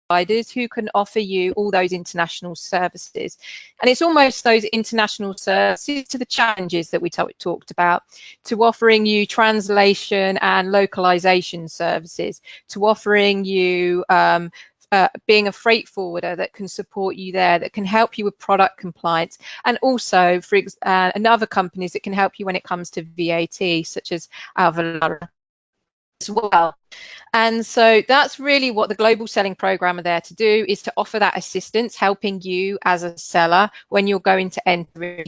providers who can offer you all those international services. And it's almost those international services to the challenges that we talked about, to offering you translation and localization services, to offering you being a freight forwarder that can support you there, that can help you with product compliance, and also for and other companies that can help you when it comes to VAT, such as Avalara as well. And so that's really what the Global Selling Program are there to do, is to offer that assistance, helping you as a seller when you're going to enter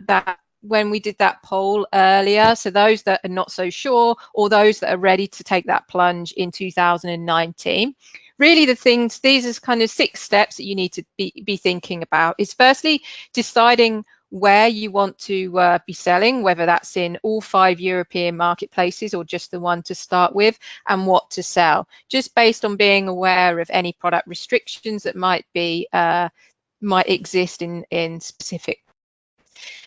that. When we did that poll earlier, so those that are not so sure, or those that are ready to take that plunge in 2019, really these are kind of 6 steps that you need to be thinking about. Is firstly deciding where you want to be selling, whether that's in all 5 European marketplaces or just the one to start with, and what to sell, just based on being aware of any product restrictions that might exist in specific.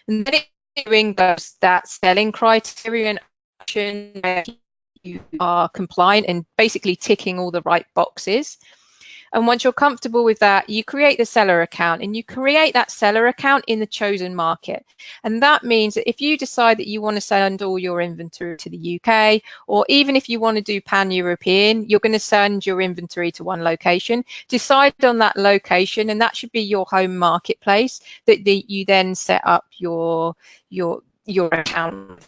And then doing that selling criteria and where you are compliant and basically ticking all the right boxes. And once you're comfortable with that, you create the seller account, and you create that seller account in the chosen market. And that means that if you decide that you want to send all your inventory to the UK, or even if you want to do pan-European, you're going to send your inventory to one location. Decide on that location, and that should be your home marketplace that you then set up your account.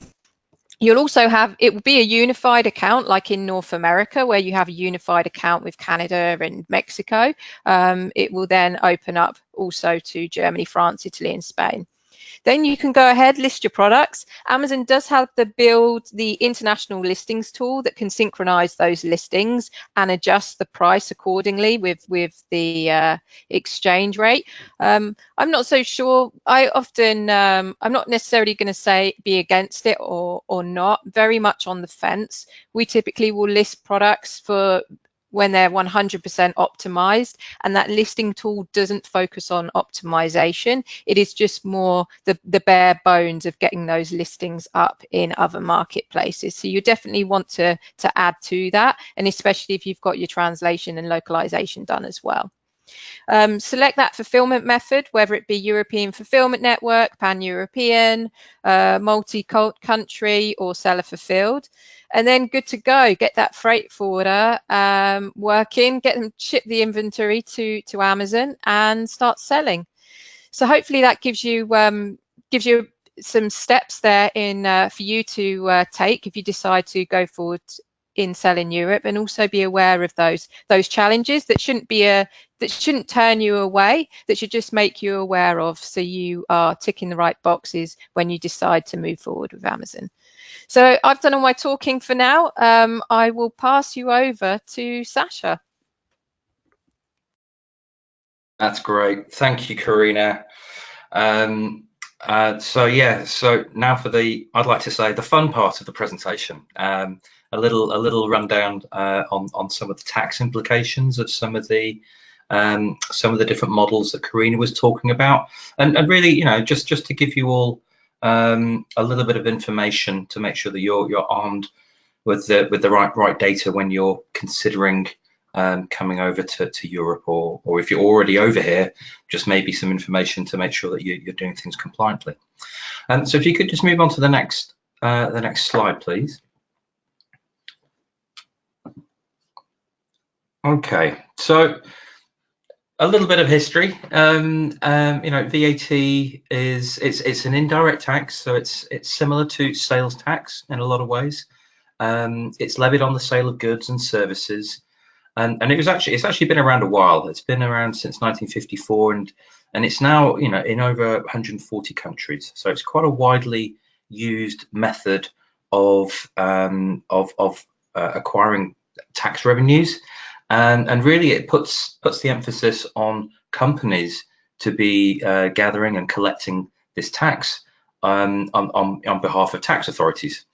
You'll also have, it will be a unified account like in North America, where you have a unified account with Canada and Mexico. It will then open up also to Germany, France, Italy, and Spain. Then you can go ahead, list your products. Amazon does have the international listings tool that can synchronize those listings and adjust the price accordingly with the exchange rate. I'm not so sure. I'm not necessarily going to say be against it or not. Very much on the fence. We typically will list products for when they're 100% optimized, and that listing tool doesn't focus on optimization. It is just more the bare bones of getting those listings up in other marketplaces. So you definitely want to add to that, and especially if you've got your translation and localization done as well. Select that fulfillment method, whether it be European Fulfillment Network, Pan-European, multi-country, or seller fulfilled. And then good to go. Get that freight forwarder working, get them ship the inventory to Amazon and start selling. So hopefully that gives you some steps there for you to take if you decide to go forward in selling Europe, and also be aware of those challenges that shouldn't turn you away, that should just make you aware of, so you are ticking the right boxes when you decide to move forward with Amazon. So I've done all my talking for now. I will pass you over to Sasha. That's great. Thank you, Karina. So now for I'd like to say the fun part of the presentation. A little rundown on some of the tax implications of some of the different models that Karina was talking about, and really, you know, just to give you all a little bit of information to make sure that you're armed with the right data when you're considering coming over to Europe, or if you're already over here, just maybe some information to make sure that you're doing things compliantly. So if you could just move on to the next slide, please. Okay, so a little bit of history. You know, VAT it's an indirect tax, so it's similar to sales tax in a lot of ways. It's levied on the sale of goods and services, and it's actually been around a while. It's been around since 1954, and it's now, you know, in over 140 countries. So it's quite a widely used method of acquiring tax revenues. And really, it puts the emphasis on companies to be gathering and collecting this tax on behalf of tax authorities.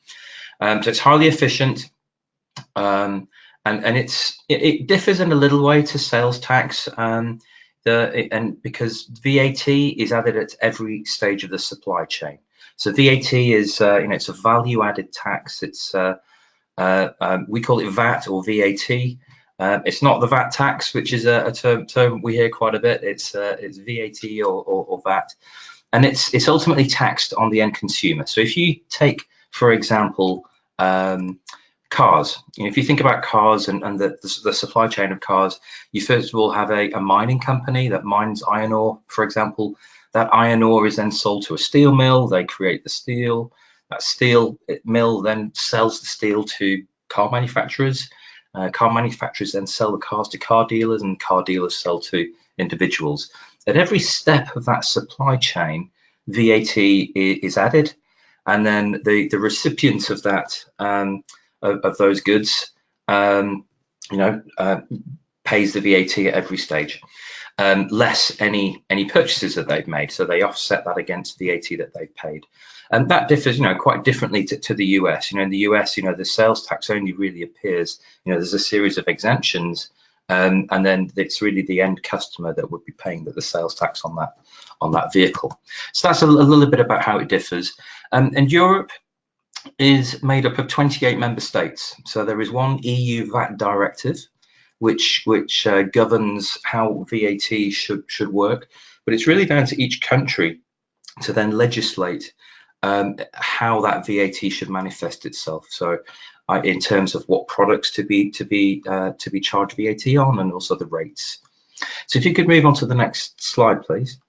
So it's highly efficient, and it differs in a little way to sales tax, and because VAT is added at every stage of the supply chain. So VAT is, you know, it's a value-added tax. It's We call it VAT or VAT. It's not the VAT tax, which is a term we hear quite a bit. It's VAT or VAT, and it's ultimately taxed on the end consumer. So if you take, for example, cars, if you think about cars and the supply chain of cars, you first of all have a mining company that mines iron ore, for example. That iron ore is then sold to a steel mill. They create the steel. That steel mill then sells the steel to car manufacturers. Car manufacturers then sell the cars to car dealers, and car dealers sell to individuals. At every step of that supply chain, VAT is added, and then the recipient of that of those goods, pays the VAT at every stage, less any purchases that they've made. So they offset that against VAT that they've paid. And that differs, quite differently to the US. In the US, the sales tax only really appears, there's a series of exemptions, and then it's really the end customer that would be paying the sales tax on that vehicle. So that's a little bit about how it differs. And Europe is made up of 28 member states. So there is one EU VAT directive, which governs how VAT should work, but it's really down to each country to then legislate how that VAT should manifest itself. So, in terms of what products to be charged VAT on, and also the rates. So, if you could move on to the next slide, please.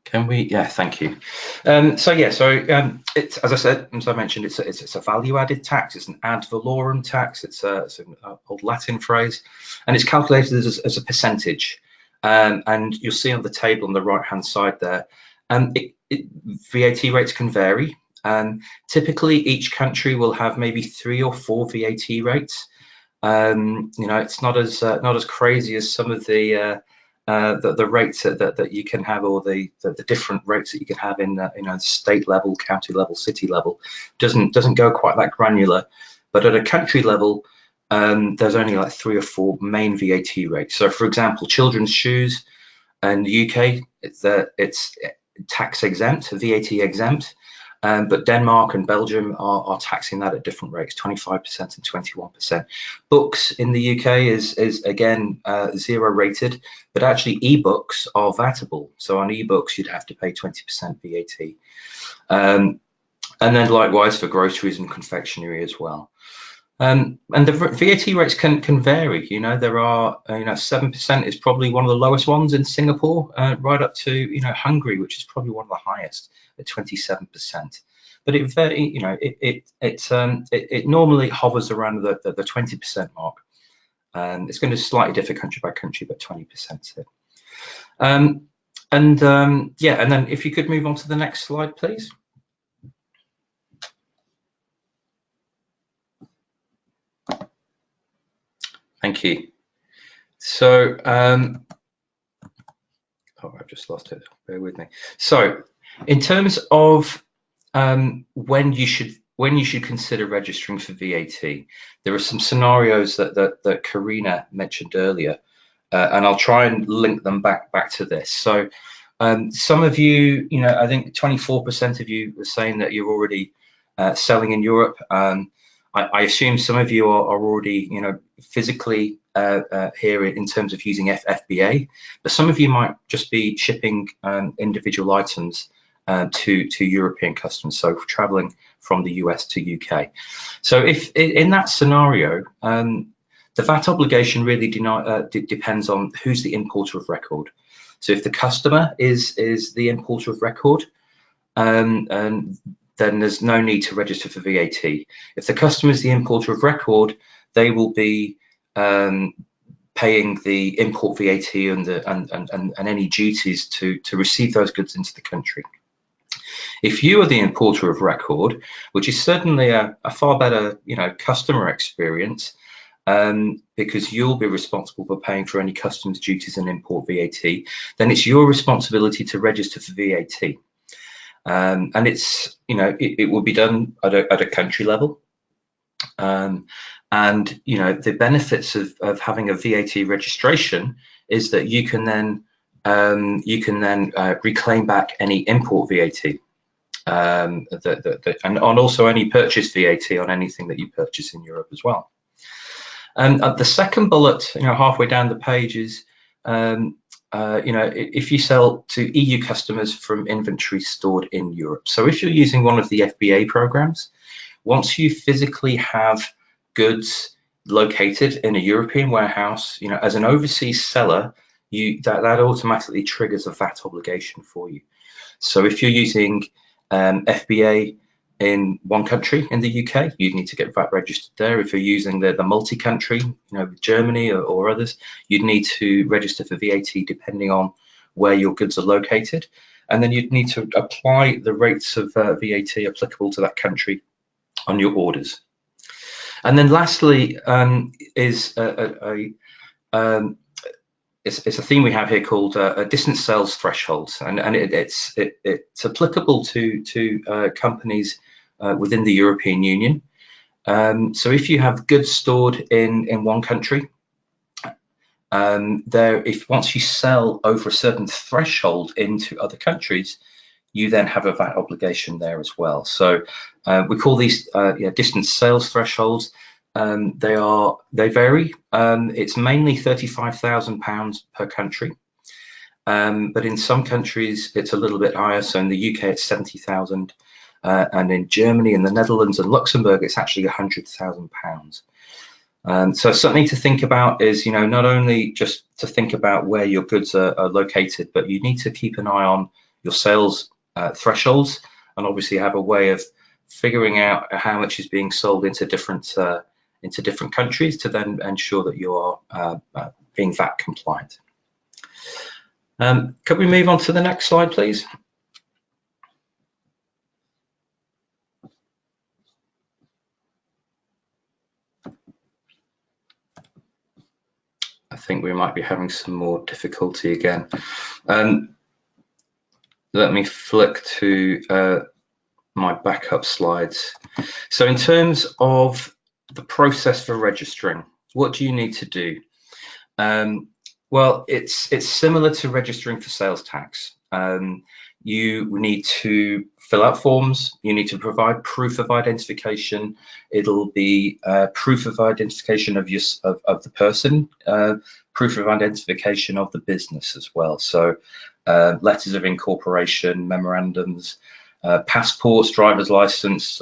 Can we? Yeah, thank you. It's, as I said, as I mentioned, it's a value-added tax. It's an ad valorem tax. It's an old Latin phrase, and it's calculated as a percentage. And you'll see on the table on the right-hand side there, VAT rates can vary. Typically, each country will have maybe 3 or 4 VAT rates. It's not as crazy as some of the rates that you can have, or the different rates that you can have in state level, county level, city level. Doesn't go quite that granular, but at a country level, there's only like 3 or 4 main VAT rates. So, for example, children's shoes in the UK, it's tax exempt, VAT exempt, but Denmark and Belgium are taxing that at different rates, 25% and 21%. Books in the UK is again 0 rated, but actually ebooks are VATable. So on ebooks, you'd have to pay 20% VAT. And then likewise for groceries and confectionery as well. And the VAT rates can vary. There are 7% is probably one of the lowest ones in Singapore, right up to Hungary, which is probably one of the highest at 27%. But it normally hovers around the 20% mark. It's going to slightly differ country by country, but 20% here. And then if you could move on to the next slide, please. Thank you. So, I've just lost it. Bear with me. So, in terms of when you should consider registering for VAT, there are some scenarios that Karina mentioned earlier, and I'll try and link them back to this. So, some of you, I think 24% of you were saying that you're already selling in Europe. I assume some of you are already, physically here in terms of using FBA, but some of you might just be shipping individual items to European customs, so traveling from the US to UK. So if in that scenario, the VAT obligation really depends on who's the importer of record. So if the customer is the importer of record, then there's no need to register for VAT. If the customer is the importer of record, they will be paying the import VAT and any duties to receive those goods into the country. If you are the importer of record, which is certainly a far better customer experience, because you'll be responsible for paying for any customs duties and import VAT, then it's your responsibility to register for VAT. And it's it will be done at a country level, and the benefits of having a VAT registration is that you can then reclaim back any import VAT. and also any purchase VAT on anything that you purchase in Europe as well. And the second bullet, halfway down the page is, if you sell to EU customers from inventory stored in Europe. So if you're using one of the FBA programs, once you physically have goods located in a European warehouse, as an overseas seller, that automatically triggers a VAT obligation for you. So if you're using FBA in one country in the UK, you'd need to get VAT registered there. If you're using the multi-country, Germany or others, you'd need to register for VAT depending on where your goods are located. And then you'd need to apply the rates of VAT applicable to that country on your orders. And then lastly is it's a theme we have here called distance sales thresholds, and it's applicable to companies within the European Union. So if you have goods stored in one country, once you sell over a certain threshold into other countries, you then have a VAT obligation there as well. So we call these distance sales thresholds. They vary. It's mainly £35,000 per country, but in some countries it's a little bit higher. So in the UK it's 70,000, and in Germany and the Netherlands and Luxembourg it's actually £100,000. So something to think about is, not only just to think about where your goods are located, but you need to keep an eye on your sales thresholds, and obviously have a way of figuring out how much is being sold into different countries to then ensure that you are being VAT compliant. Could we move on to the next slide, please? I think we might be having some more difficulty again. Let me flick to my backup slides. So in terms of the process for registering, what do you need to do? Well, it's similar to registering for sales tax. You need to fill out forms. You need to provide proof of identification. It'll be proof of identification of the person, proof of identification of the business as well. So letters of incorporation, memorandums, passports, driver's license,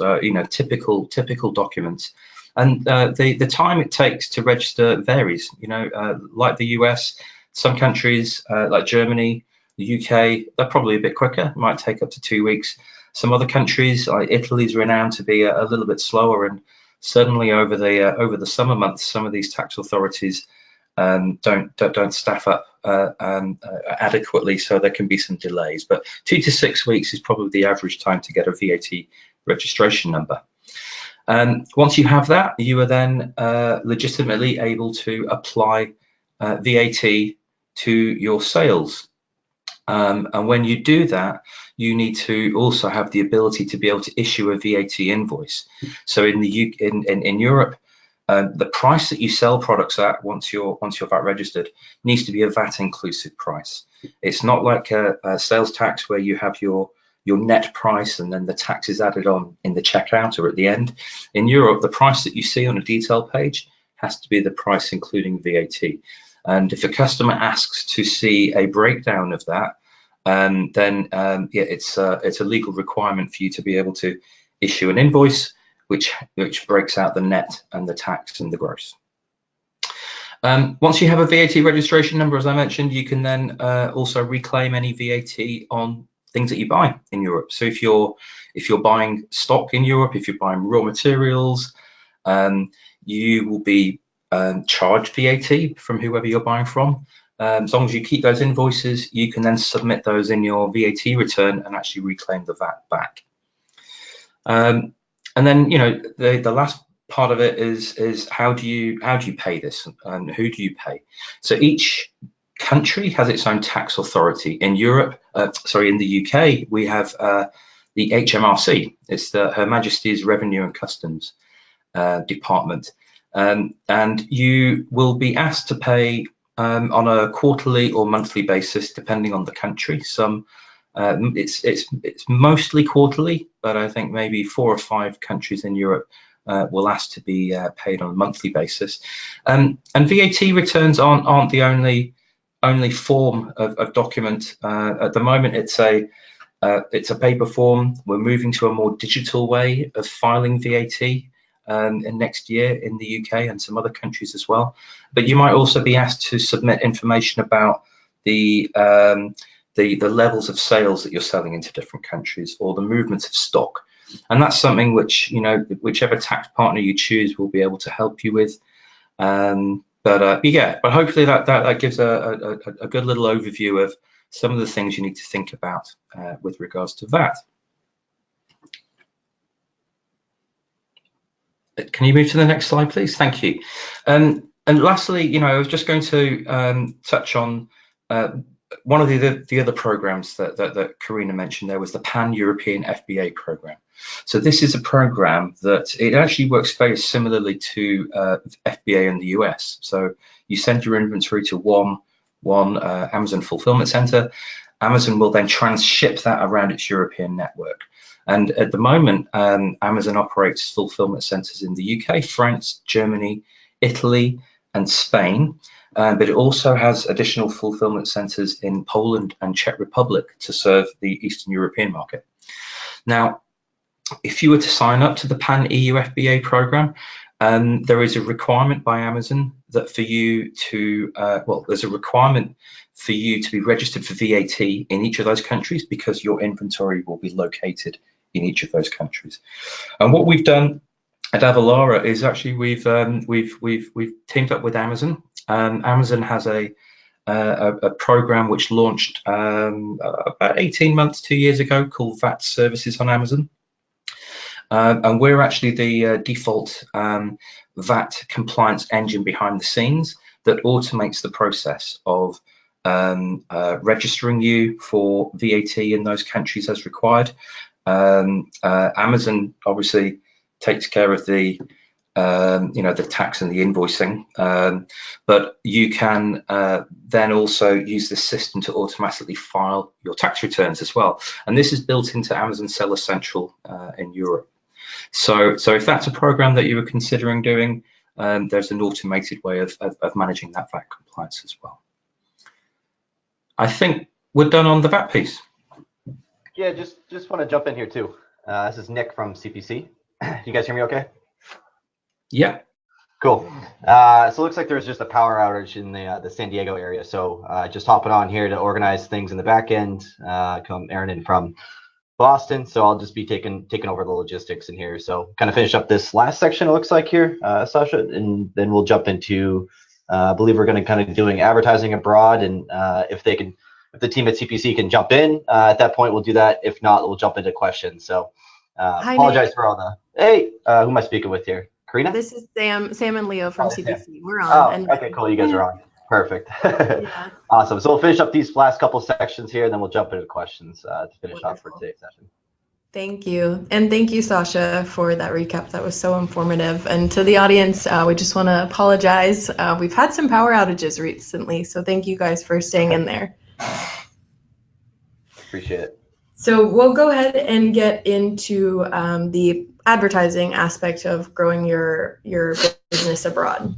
typical documents. And the time it takes to register varies. Like the US, some countries like Germany, the UK, they're probably a bit quicker. It might take up to 2 weeks. Some other countries, like Italy's renowned to be a little bit slower, and certainly over the summer months, some of these tax authorities don't staff up adequately, so there can be some delays. But 2 to 6 weeks is probably the average time to get a VAT registration number. Once you have that, you are then legitimately able to apply VAT to your sales. And when you do that, you need to also have the ability to be able to issue a VAT invoice. So in Europe, the price that you sell products at once you're VAT registered needs to be a VAT inclusive price. It's not like a sales tax where you have your net price and then the tax is added on in the checkout or at the end. In Europe, the price that you see on a detail page has to be the price including VAT. And if a customer asks to see a breakdown of that, then it's a legal requirement for you to be able to issue an invoice which breaks out the net and the tax and the gross. Once you have a VAT registration number, as I mentioned, you can then also reclaim any VAT on things that you buy in Europe. So if you're buying stock in Europe, if you're buying raw materials, you will be charged VAT from whoever you're buying from. As long as you keep those invoices, you can then submit those in your VAT return and actually reclaim the VAT back. And then the last part of it is how do you pay this and who do you pay? So each country has its own tax authority. In Europe, in the UK, we have the HMRC. It's the Her Majesty's Revenue and Customs Department. And you will be asked to pay on a quarterly or monthly basis, depending on the country. Some It's mostly quarterly, but I think maybe 4 or 5 countries in Europe will ask to be paid on a monthly basis. And VAT returns aren't the only form of document. At the moment, it's a paper form. We're moving to a more digital way of filing VAT in next year in the UK and some other countries as well. But you might also be asked to submit information about the levels of sales that you're selling into different countries, or the movements of stock. And that's something which, whichever tax partner you choose will be able to help you with. But hopefully that gives a good little overview of some of the things you need to think about with regards to that. Can you move to the next slide, please? Thank you. And lastly, I was just going to touch on one of the other programs that Karina mentioned. There was the Pan-European FBA program. So this is a program that it actually works very similarly to FBA in the US. So you send your inventory to one Amazon fulfillment center. Amazon will then transship that around its European network. And at the moment, Amazon operates fulfillment centers in the UK, France, Germany, Italy, and Spain. But it also has additional fulfillment centers in Poland and Czech Republic to serve the Eastern European market. Now, if you were to sign up to the Pan-EU FBA program, there is a requirement by Amazon that for you to, there's a requirement for you to be registered for VAT in each of those countries, because your inventory will be located in each of those countries. And what we've done at Avalara is actually we've teamed up with Amazon. Amazon has a program which launched about 18 months, 2 years ago, called VAT Services on Amazon. And we're actually the default VAT compliance engine behind the scenes that automates the process of registering you for VAT in those countries as required. Amazon obviously takes care of the the tax and the invoicing, but you can then also use the system to automatically file your tax returns as well. And this is built into Amazon Seller Central in Europe. So if that's a program that you were considering doing, there's an automated way of managing that VAT compliance as well. I think we're done on the VAT piece. Yeah, just want to jump in here too. This is Nick from CPC. You guys hear me okay? Yeah. Cool. So it looks like there's just a power outage in the San Diego area. So just hopping on here to organize things in the back end. Come Aaron in from Boston. So I'll just be taking over the logistics in here. So kind of finish up this last section, it looks like here, Sasha, and then we'll jump into, I believe we're going to kind of doing advertising abroad, and if the team at CPC can jump in at that point, we'll do that. If not, we'll jump into questions. So apologize Nick. for all the, hey, who am I speaking with here? Karina? This is Sam and Leo from CPC. We're on. Oh, okay, cool. You guys are on. Perfect. Yeah. Awesome. So we'll finish up these last couple sections here, and then we'll jump into questions to finish off for today's session. Thank you. And thank you, Sasha, for that recap. That was so informative. And to the audience, we just want to apologize. We've had some power outages recently, so thank you guys for staying in there. Appreciate it. So we'll go ahead and get into the advertising aspect of growing your business abroad.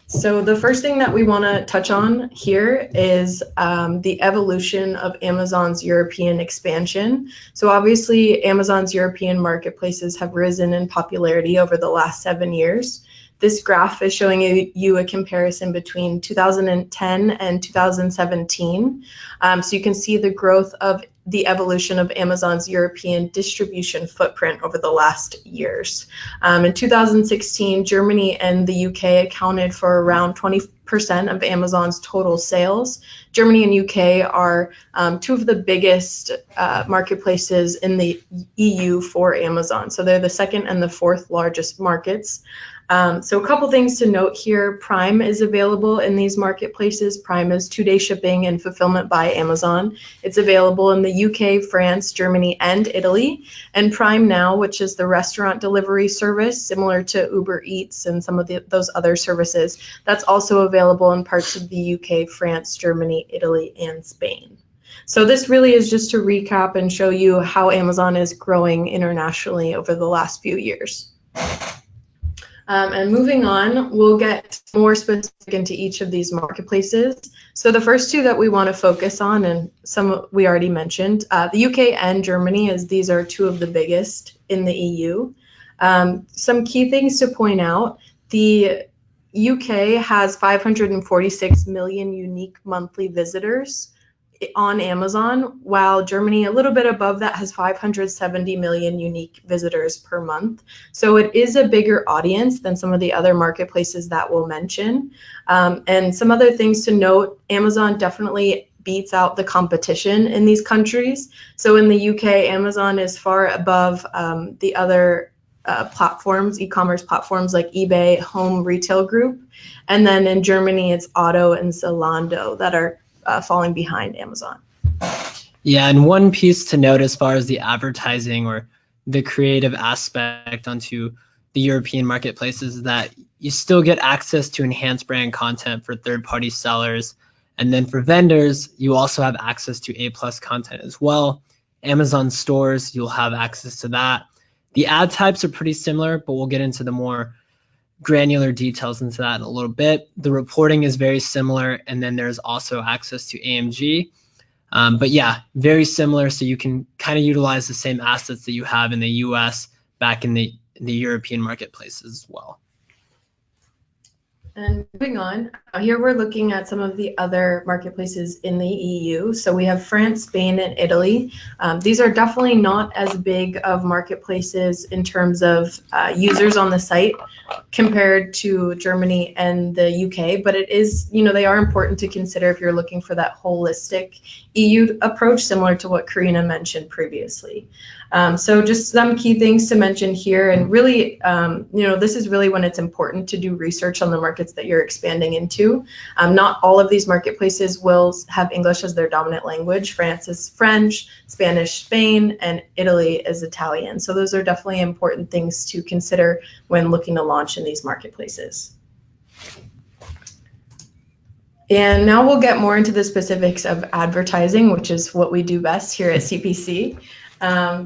So the first thing that we want to touch on here is the evolution of Amazon's European expansion. So obviously, Amazon's European marketplaces have risen in popularity over the last 7 years. This graph is showing you a comparison between 2010 and 2017. So you can see the growth of the evolution of Amazon's European distribution footprint over the last years. In 2016, Germany and the UK accounted for around 20% of Amazon's total sales. Germany and UK are two of the biggest marketplaces in the EU for Amazon. So they're the second and the fourth largest markets. So a couple things to note here. Prime is available in these marketplaces. Prime is 2-day shipping and fulfillment by Amazon. It's available in the UK, France, Germany, and Italy. And Prime Now, which is the restaurant delivery service, similar to Uber Eats and some of those other services, that's also available in parts of the UK, France, Germany, Italy, and Spain. So this really is just to recap and show you how Amazon is growing internationally over the last few years. And moving on, we'll get more specific into each of these marketplaces. So the first two that we want to focus on, and some we already mentioned, the UK and Germany, as these are two of the biggest in the EU. Some key things to point out: the UK has 546 million unique monthly visitors on Amazon, while Germany, a little bit above that, has 570 million unique visitors per month. So it is a bigger audience than some of the other marketplaces that we'll mention. And some other things to note: Amazon definitely beats out the competition in these countries. So in the UK, Amazon is far above the other platforms, e-commerce platforms like eBay, Home Retail Group. And then in Germany, it's Otto and Zalando that are falling behind Amazon. Yeah, and one piece to note as far as the advertising or the creative aspect onto the European marketplaces is that you still get access to enhanced brand content for third-party sellers. And then for vendors, you also have access to A+ content as well. Amazon stores, you'll have access to that. The ad types are pretty similar, but we'll get into the more granular details into that in a little bit. The reporting is very similar, and then there's also access to AMG. But yeah, very similar, so you can kind of utilize the same assets that you have in the US back in the European marketplaces as well. And moving on, here we're looking at some of the other marketplaces in the EU. So we have France, Spain, and Italy. These are definitely not as big of marketplaces in terms of users on the site compared to Germany and the UK, but it is, they are important to consider if you're looking for that holistic EU approach, similar to what Karina mentioned previously. So just some key things to mention here, and really, this is really when it's important to do research on the markets that you're expanding into. Not all of these marketplaces will have English as their dominant language. France is French, Spanish, Spain, and Italy is Italian. So those are definitely important things to consider when looking to launch in these marketplaces. And now we'll get more into the specifics of advertising, which is what we do best here at CPC.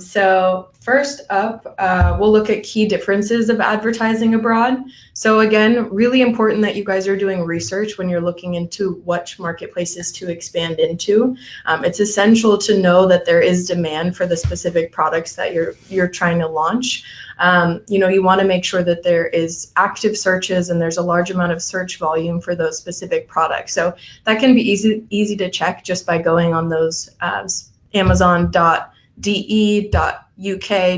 So first up, we'll look at key differences of advertising abroad. So again, really important that you guys are doing research when you're looking into which marketplaces to expand into. It's essential to know that there is demand for the specific products that you're trying to launch. You want to make sure that there is active searches and there's a large amount of search volume for those specific products. So that can be easy to check just by going on those Amazon.de.uk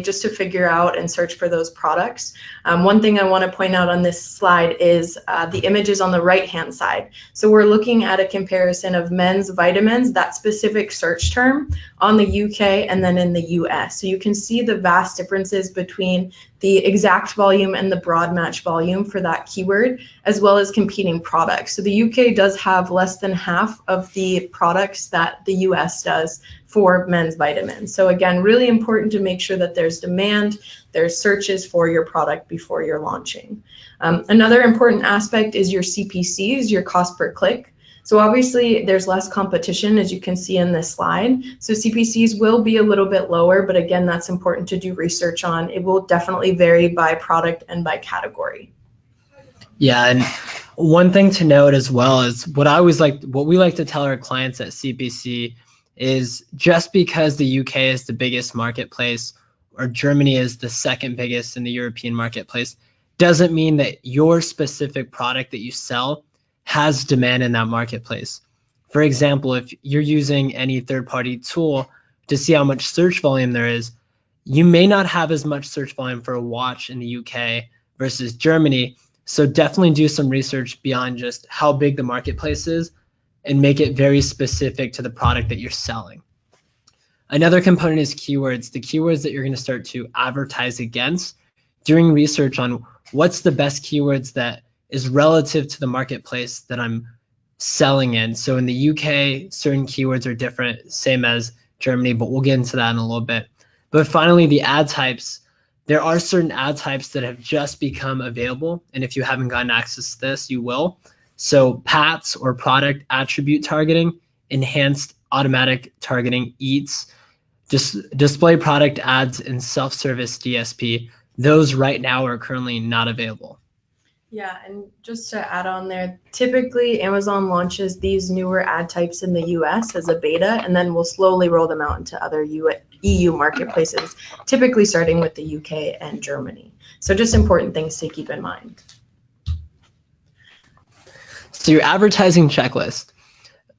just to figure out and search for those products. One thing I want to point out on this slide is the images on the right-hand side. So we're looking at a comparison of men's vitamins, that specific search term, on the UK and then in the US. So you can see the vast differences between the exact volume and the broad match volume for that keyword, as well as competing products. So the UK does have less than half of the products that the US does for men's vitamins. So again, really important to make sure that there's demand, there's searches for your product before you're launching. Another important aspect is your CPCs, your cost per click. So obviously there's less competition, as you can see in this slide. So CPCs will be a little bit lower, but again, that's important to do research on. It will definitely vary by product and by category. Yeah, and one thing to note as well is what we like to tell our clients at CPC is just because the UK is the biggest marketplace or Germany is the second biggest in the European marketplace doesn't mean that your specific product that you sell has demand in that marketplace. For example, if you're using any third-party tool to see how much search volume there is, you may not have as much search volume for a watch in the UK versus Germany. So definitely do some research beyond just how big the marketplace is and make it very specific to the product that you're selling. Another component is keywords, the keywords that you're going to start to advertise against. Doing research on what's the best keywords that is relative to the marketplace that I'm selling in. So in the UK, certain keywords are different, same as Germany, but we'll get into that in a little bit. But finally, the ad types. There are certain ad types that have just become available, and if you haven't gotten access to this, you will. So PATs, or product attribute targeting, enhanced automatic targeting, EATS, display product ads, and self-service DSP. Those right now are currently not available. Yeah, and just to add on there, typically Amazon launches these newer ad types in the US as a beta, and then we'll slowly roll them out into other EU marketplaces, typically starting with the UK and Germany. So just important things to keep in mind. So your advertising checklist.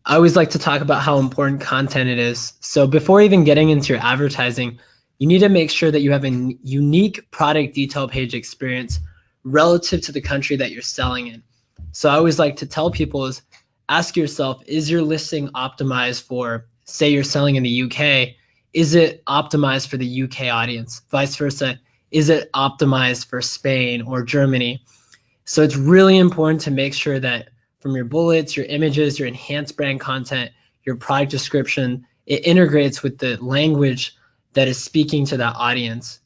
I always like to talk about how important content it is. So before even getting into your advertising, you need to make sure that you have a unique product detail page experience relative to the country that you're selling in. So I always like to tell people is ask yourself, is your listing optimized for, say you're selling in the UK, is it optimized for the UK audience? Vice versa, is it optimized for Spain or Germany? So it's really important to make sure that from your bullets, your images, your enhanced brand content, your product description, it integrates with the language that is speaking to that audience.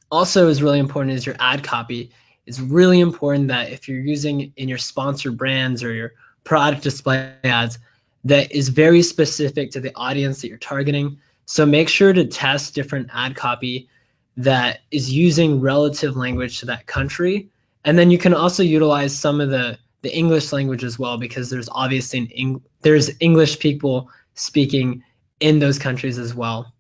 Also is really important is your ad copy. It's really important that if you're using in your sponsored brands or your product display ads, that is very specific to the audience that you're targeting. So make sure to test different ad copy that is using relative language to that country. And then you can also utilize some of the English language as well, because there's obviously there's English people speaking in those countries as well.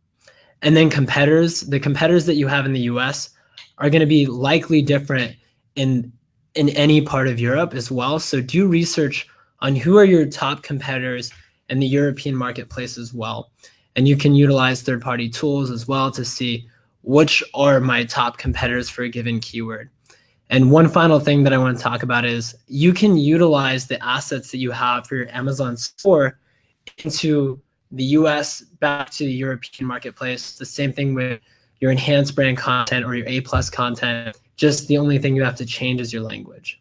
And then competitors, the competitors that you have in the US are going to be likely different in any part of Europe as well. So do research on who are your top competitors in the European marketplace as well. And you can utilize third-party tools as well to see which are my top competitors for a given keyword. And one final thing that I want to talk about is you can utilize the assets that you have for your Amazon store into the US back to the European marketplace. The same thing with your enhanced brand content or your A+ content. Just the only thing you have to change is your language.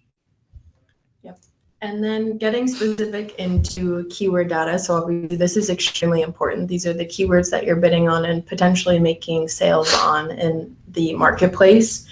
Yep. And then getting specific into keyword data. So obviously this is extremely important. These are the keywords that you're bidding on and potentially making sales on in the marketplace.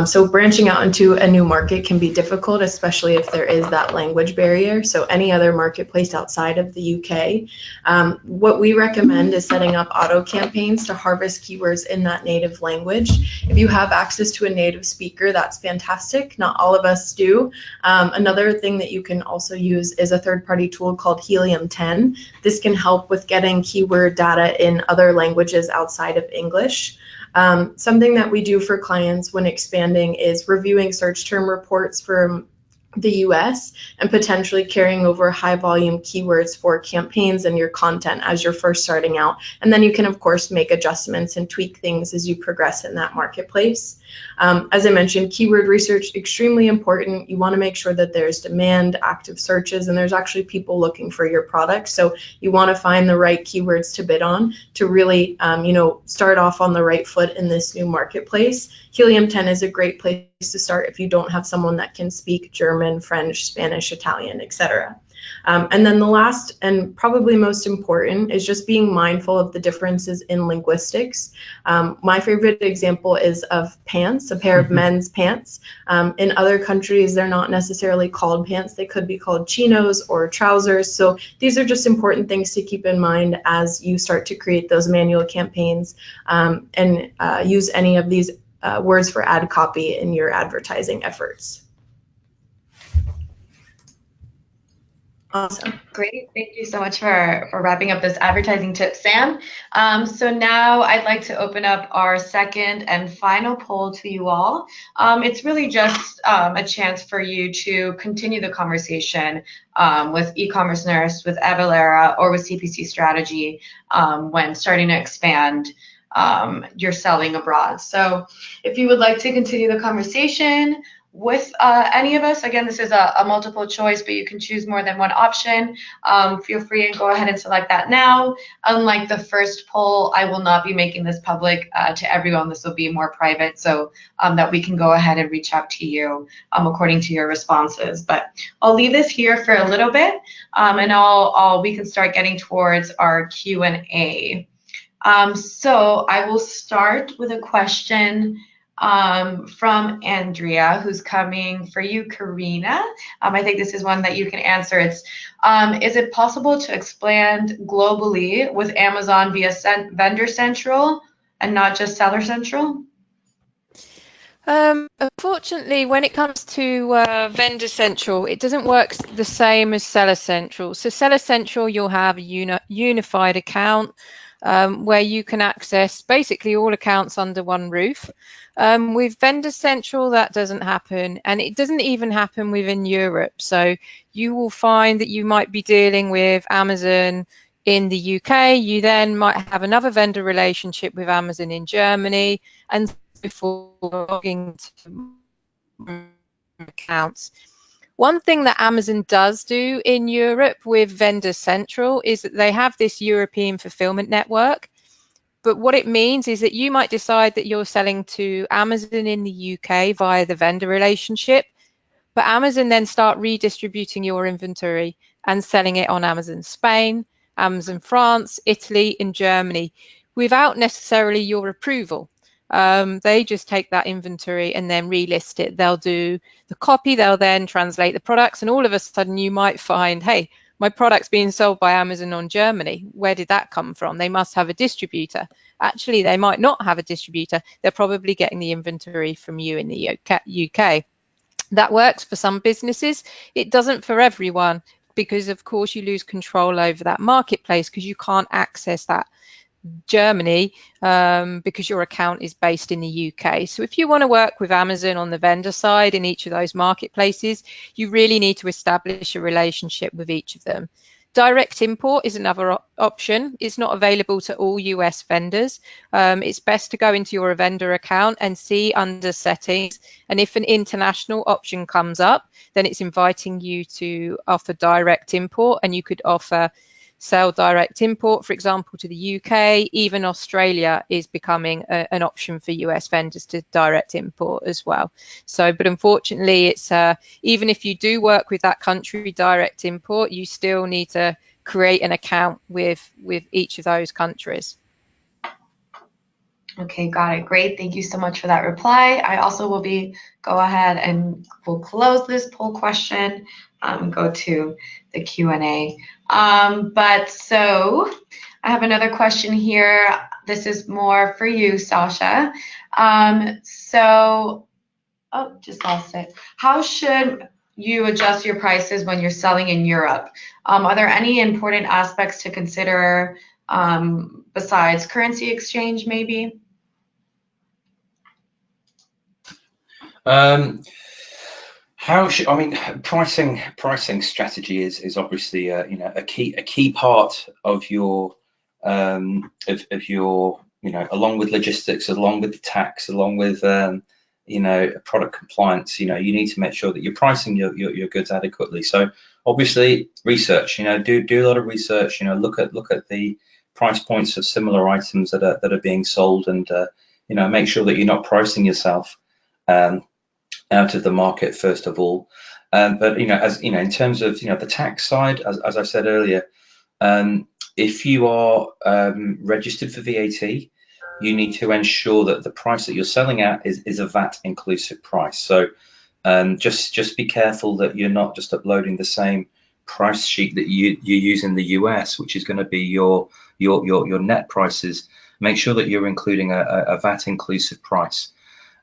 So branching out into a new market can be difficult, especially if there is that language barrier. So any other marketplace outside of the UK, what we recommend is setting up auto campaigns to harvest keywords in that native language. If you have access to a native speaker, that's fantastic. Not all of us do. Another thing that you can also use is a third-party tool called Helium 10. This can help with getting keyword data in other languages outside of English. Something that we do for clients when expanding is reviewing search term reports from the US and potentially carrying over high volume keywords for campaigns and your content as you're first starting out. And then you can, of course, make adjustments and tweak things as you progress in that marketplace. As I mentioned, keyword research, extremely important. You want to make sure that there's demand, active searches, and there's actually people looking for your product. So you want to find the right keywords to bid on to really, start off on the right foot in this new marketplace. Helium 10 is a great place to start if you don't have someone that can speak German, French, Spanish, Italian, etc. And then the last and probably most important is just being mindful of the differences in linguistics. My favorite example is of pants, a pair of men's pants. In other countries, they're not necessarily called pants. They could be called chinos or trousers. So these are just important things to keep in mind as you start to create those manual campaigns and use any of these words for ad copy in your advertising efforts. Awesome. Great. Thank you so much for wrapping up this advertising tip, Sam. So now I'd like to open up our second and final poll to you all. It's really just a chance for you to continue the conversation with e-commerce nurse, with Avalara, or with CPC strategy when starting to expand your selling abroad. So if you would like to continue the conversation with any of us, again, this is a multiple choice, but you can choose more than one option. Feel free and go ahead and select that now. Unlike the first poll, I will not be making this public to everyone. This will be more private so that we can go ahead and reach out to you according to your responses. But I'll leave this here for a little bit and we can start getting towards our Q&A. So I will start with a question from Andrea, who's coming for you, Karina. I think this is one that you can answer. It's, is it possible to expand globally with Amazon via Vendor Central and not just Seller Central? Unfortunately, when it comes to Vendor Central, it doesn't work the same as Seller Central. So Seller Central, you'll have a unified account where you can access basically all accounts under one roof. With Vendor Central, that doesn't happen, and it doesn't even happen within Europe. So you will find that you might be dealing with Amazon in the UK, you then might have another vendor relationship with Amazon in Germany, and before logging to accounts. One thing that Amazon does do in Europe with Vendor Central is that they have this European fulfillment network. But what it means is that you might decide that you're selling to Amazon in the UK via the vendor relationship, but Amazon then start redistributing your inventory and selling it on Amazon Spain, Amazon France, Italy, and Germany without necessarily your approval. They just take that inventory and then relist it. They'll do the copy, they'll then translate the products, and all of a sudden you might find, hey, my product's being sold by Amazon on Germany. Where did that come from? They must have a distributor. Actually, they might not have a distributor. They're probably getting the inventory from you in the UK. That works for some businesses. It doesn't for everyone, because of course you lose control over that marketplace because you can't access that Germany because your account is based in the UK. So if you want to work with Amazon on the vendor side in each of those marketplaces, you really need to establish a relationship with each of them. Direct import is another option. It's not available to all US vendors. It's best to go into your vendor account and see under settings. And if an international option comes up, then it's inviting you to offer direct import, and you could offer sell direct import, for example, to the UK. Even Australia is becoming an option for US vendors to direct import as well. So, but unfortunately, it's even if you do work with that country direct import, you still need to create an account with each of those countries. Okay, got it. Great. Thank you so much for that reply. I also will go ahead and we'll close this poll question and go to the Q&A. But so I have another question here. This is more for you, Sasha. Just lost it. How should you adjust your prices when you're selling in Europe? Are there any important aspects to consider besides currency exchange, maybe? Pricing strategy is obviously a key part of your along with logistics, along with the tax, along with product compliance. You need to make sure that you're pricing your goods adequately. So obviously research, do a lot of research. Look at the price points of similar items that are being sold, and make sure that you're not pricing yourself out of the market first of all. But as in terms of the tax side, as I said earlier, if you are registered for VAT, you need to ensure that the price that you're selling at is a VAT inclusive price. So just be careful that you're not just uploading the same price sheet that you use in the US, which is going to be your net prices. Make sure that you're including a VAT inclusive price.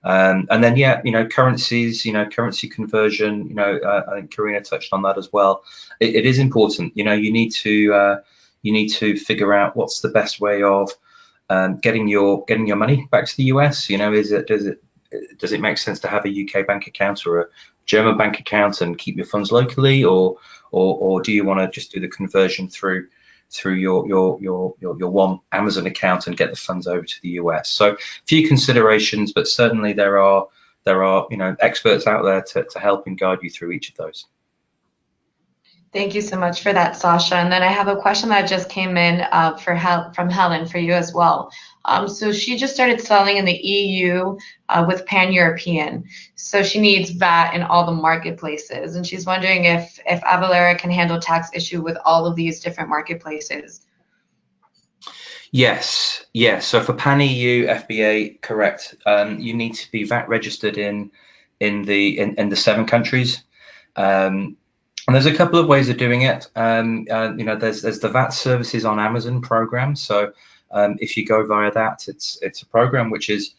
And then currencies, currency conversion, I think Karina touched on that as well. It is important. You need to figure out what's the best way of getting your money back to the US. Does it make sense to have a UK bank account or a German bank account and keep your funds locally, or do you want to just do the conversion through your one Amazon account and get the funds over to the US? So a few considerations, but certainly there are experts out there to help and guide you through each of those. Thank you so much for that, Sasha. And then I have a question that just came in from Helen for you as well. So she just started selling in the EU with Pan-European. So she needs VAT in all the marketplaces. And she's wondering if Avalara can handle tax issue with all of these different marketplaces. Yes, yes. So for Pan EU FBA, correct. You need to be VAT registered in the 7 countries. And there's a couple of ways of doing it. You know, there's the VAT Services on Amazon program. So if you go via that, it's a program which is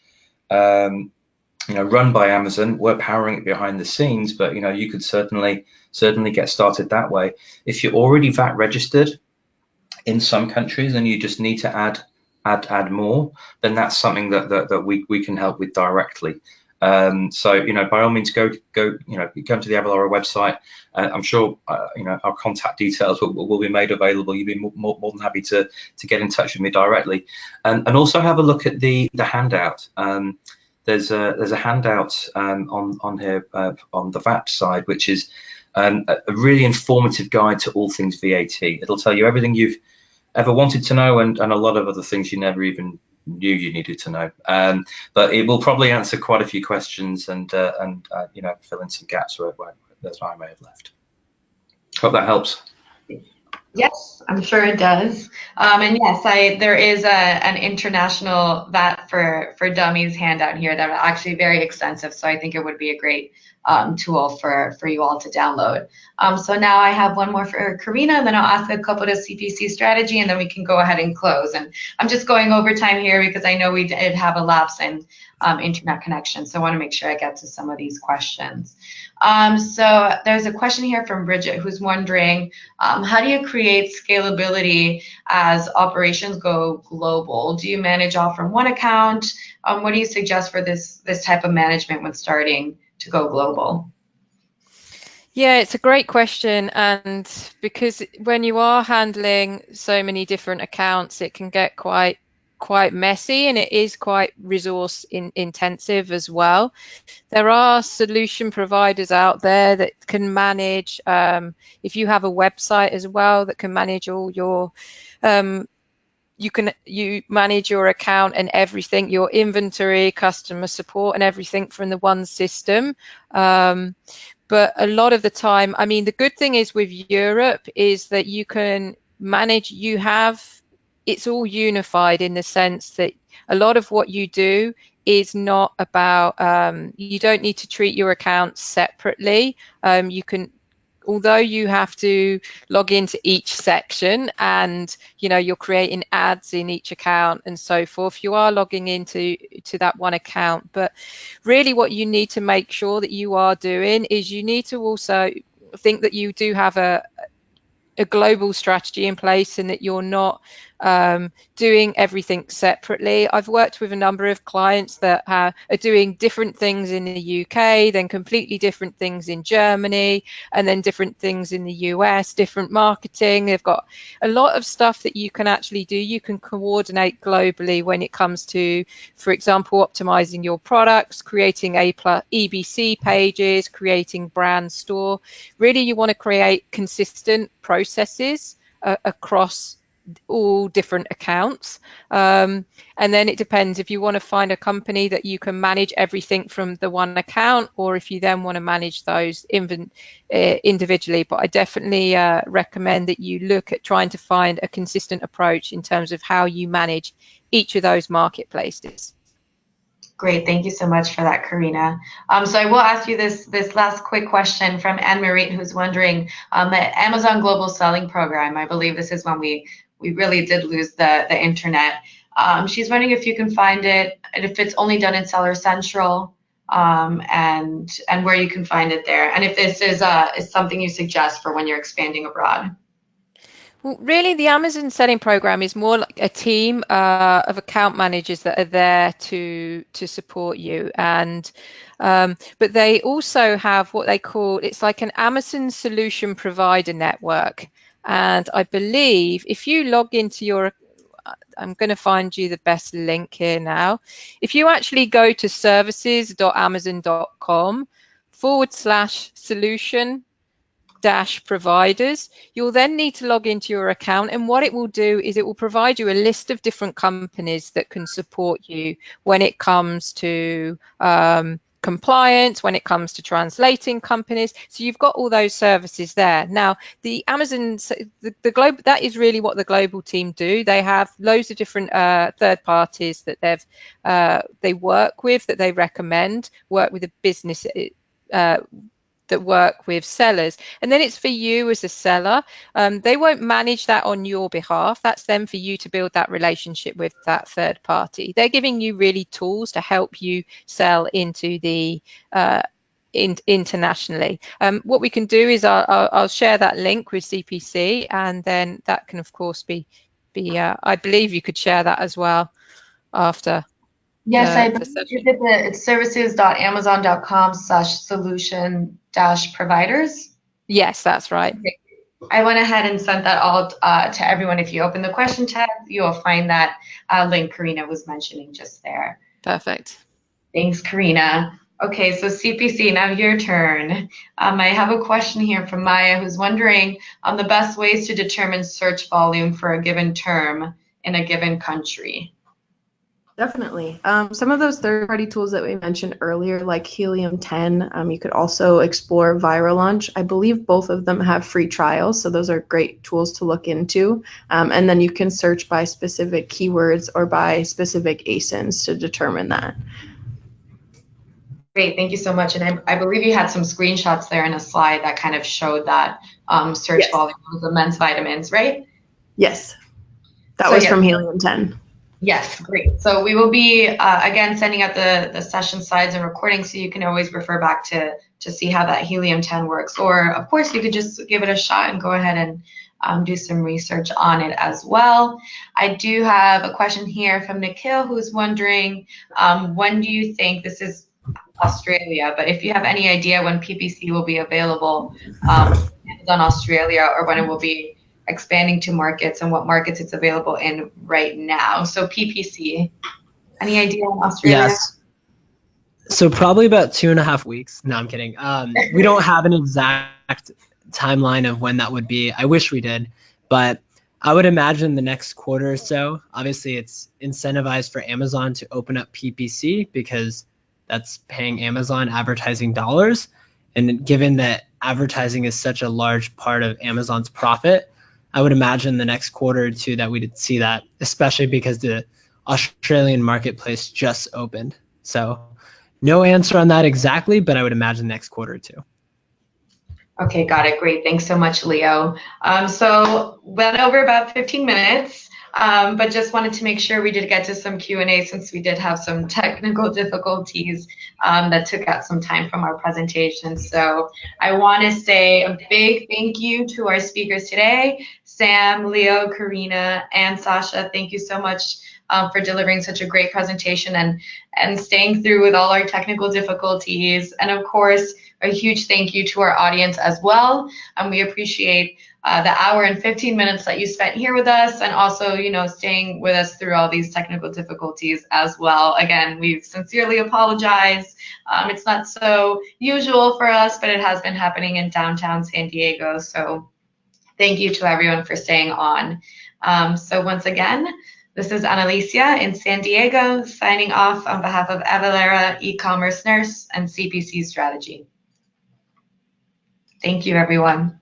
you know, run by Amazon. We're powering it behind the scenes, but you know, you could certainly get started that way. If you're already VAT registered in some countries and you just need to add more, then that's something that we can help with directly. So you know, by all means, go you know, come to the Avalara website. I'm sure you know, our contact details will be made available. You'd be more than happy to get in touch with me directly, and also have a look at the handout. There's a handout on here on the VAT side, which is a really informative guide to all things VAT. It'll tell you everything you've ever wanted to know, and a lot of other things you never even knew you needed to know. But it will probably answer quite a few questions and you know, fill in some gaps where that I may have left. Hope that helps. Yes, I'm sure it does. And yes, there is an international VAT for dummies handout here that are actually very extensive. So I think it would be a great tool for you all to download. So now I have one more for Karina, and then I'll ask a couple to CPC strategy, and then we can go ahead and close. And I'm just going over time here because I know we did have a lapse in internet connection. So I want to make sure I get to some of these questions. So there's a question here from Bridget who's wondering, how do you create scalability as operations go global? Do you manage all from one account? What do you suggest for this type of management when starting to go global? Yeah, it's a great question, and because when you are handling so many different accounts, it can get quite messy, and it is quite resource intensive as well. There are solution providers out there that can manage, if you have a website as well, that can manage all your you manage your account and everything, your inventory, customer support, and everything from the one system. But a lot of the time, I mean, the good thing is with Europe is that you can manage, it's all unified in the sense that a lot of what you do is not about, you don't need to treat your accounts separately. You can, although you have to log into each section and you know, you're creating ads in each account and so forth, you are logging into that one account. But really what you need to make sure that you are doing is you need to also think that you do have a global strategy in place and that you're not doing everything separately. I've worked with a number of clients that are doing different things in the UK, then completely different things in Germany, and then different things in the US, different marketing. They've got a lot of stuff that you can actually do. You can coordinate globally when it comes to, for example, optimizing your products, creating EBC pages, creating brand store. Really, you want to create consistent processes across all different accounts, and then it depends if you want to find a company that you can manage everything from the one account, or if you then want to manage those individually. But I definitely recommend that you look at trying to find a consistent approach in terms of how you manage each of those marketplaces. Great, thank you so much for that, Karina. So I will ask you this last quick question from Anne-Marie, who's wondering, the Amazon Global Selling Program, I believe this is when we really did lose the internet. She's wondering if you can find it, and if it's only done in Seller Central, and where you can find it there, and if this is something you suggest for when you're expanding abroad. Well, really, the Amazon Selling Program is more like a team of account managers that are there to support you, and but they also have what they call, it's like an Amazon Solution Provider Network. And I believe if you log into your, I'm going to find you the best link here now. If you actually go to services.amazon.com/solution-providers, you'll then need to log into your account, and what it will do is it will provide you a list of different companies that can support you when it comes to compliance, when it comes to translating companies. So you've got all those services there. Now, the Amazon, the global, that is really what the global team do. They have loads of different third parties that they work with, that they recommend, work with a business that work with sellers, and then it's for you as a seller. They won't manage that on your behalf. That's them for you to build that relationship with that third party. They're giving you really tools to help you sell into the internationally. What we can do is I'll share that link with CPC, and then that can of course be I believe you could share that as well after. Yes, I believe you did it's services.amazon.com/solution-providers. Yes, that's right. Okay. I went ahead and sent that all to everyone. If you open the question tab, you'll find that link Karina was mentioning just there. Perfect. Thanks, Karina. Okay, so CPC, now your turn. I have a question here from Maya, who's wondering on the best ways to determine search volume for a given term in a given country. Definitely. Some of those third-party tools that we mentioned earlier, like Helium 10, you could also explore ViralLaunch. I believe both of them have free trials, so those are great tools to look into. And then you can search by specific keywords or by specific ASINs to determine that. Great, thank you so much. And I believe you had some screenshots there in a slide that kind of showed that search volume of the men's vitamins, right? Yes. That was from Helium 10. Yes, great. So we will be, again, sending out the session slides and recordings, so you can always refer back to see how that Helium 10 works. Or, of course, you could just give it a shot and go ahead and do some research on it as well. I do have a question here from Nikhil, who's wondering, when do you think, this is Australia, but if you have any idea when PPC will be available on Australia, or when it will be expanding to markets and what markets it's available in right now. So PPC, any idea on Australia? Yes. So probably about 2.5 weeks. No, I'm kidding. We don't have an exact timeline of when that would be. I wish we did, but I would imagine the next quarter or so. Obviously, it's incentivized for Amazon to open up PPC because that's paying Amazon advertising dollars. And given that advertising is such a large part of Amazon's profit, I would imagine the next quarter or two that we'd see that, especially because the Australian marketplace just opened. So no answer on that exactly, but I would imagine next quarter or two. Okay, got it. Great. Thanks so much, Leo. So went over about 15 minutes, but just wanted to make sure we did get to some Q&A since we did have some technical difficulties that took out some time from our presentation. So I want to say a big thank you to our speakers today, Sam, Leo, Karina, and Sasha. Thank you so much for delivering such a great presentation and staying through with all our technical difficulties. And of course, a huge thank you to our audience as well. We appreciate the hour and 15 minutes that you spent here with us, and also, staying with us through all these technical difficulties as well. Again, we sincerely apologize. It's not so usual for us, but it has been happening in downtown San Diego. So thank you to everyone for staying on. So once again, this is Annalicia in San Diego, signing off on behalf of Avalara, e-commerce nurse, and CPC strategy. Thank you, everyone.